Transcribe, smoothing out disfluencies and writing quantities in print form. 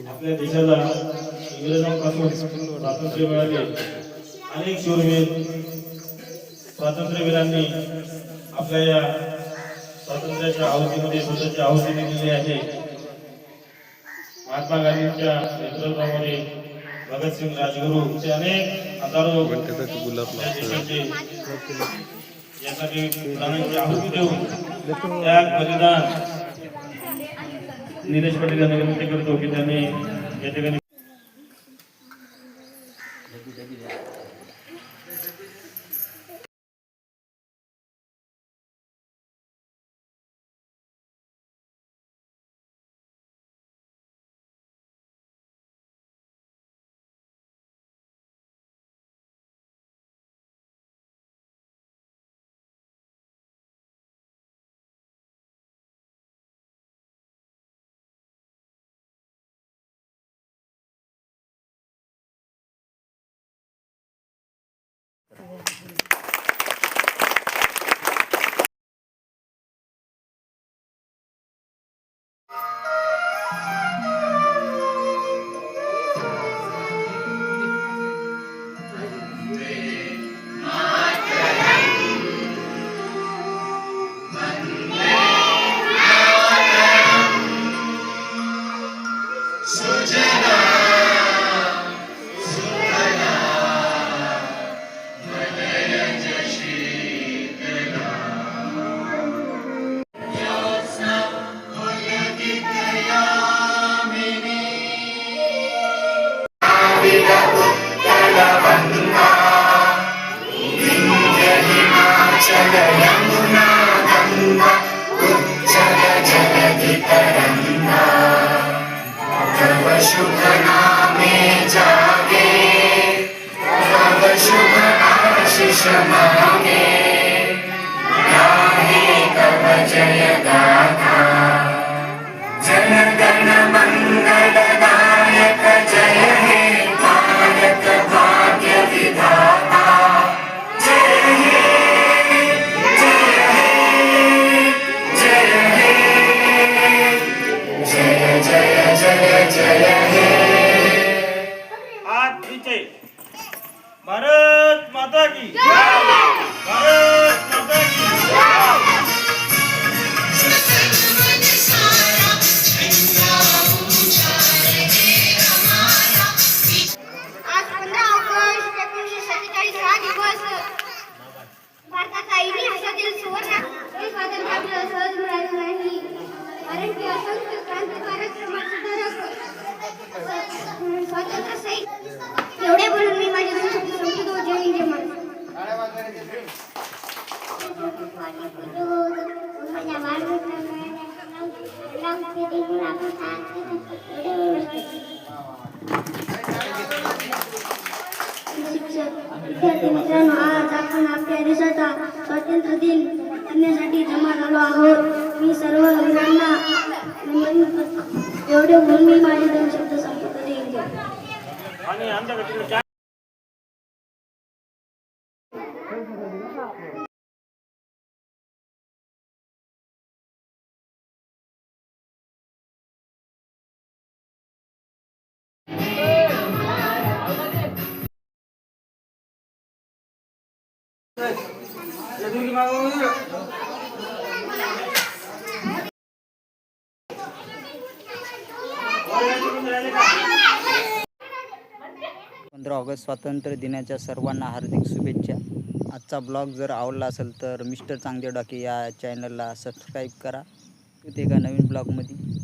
आपल्या देशाला इंग्रजांपासून स्वातंत्र्य मिळाले. अनेक शूरवीर स्वातंत्र्यवीरांनी आपल्या या स्वातंत्र्याच्या आहुतीमध्ये स्वतःची आहुती दिलेली आहे. महात्मा गांधींच्या नेतृत्वामध्ये भगतसिंग राजगुरू असे अनेक हजारो देशाचे यासाठी प्राणांची आहुती देऊन त्याग बलिदान नीरज पाटील यांना विनंती करतो की त्यांनी या ठिकाणी भारत माता की भारत माता की आज 15 ऑगस्ट 1947 हा दिवस भारताचा इतिहासातील सुवर्ण स्वातंत्र्य आपल्याला सहज मिळालं नाही, कारण की असंख्य क्रांतिकारक समाजसुधारक स्वातंत्र्य सैनिक एवढे बोलून मी माझे दोन शब्द संपवतो. जय हिंद, जय विद्यार्थी मित्रांनो, आज आपण आपल्या देशाचा स्वातंत्र्य दिन करण्यासाठी जमा झालो आहोत. मी सर्व वीरांना नमन करतो. एवढे बोलून मी माझे दोन शब्द संपवतो. जय हिंद. 15 ऑगस्ट स्वातंत्र्य दिनाच्या सर्वांना हार्दिक शुभेच्छा. आजचा ब्लॉग जर आवडला असेल तर मिस्टर चांगदेव डाके या चॅनलला सबस्क्राईब करा. भेटू एका नवीन ब्लॉगमध्ये.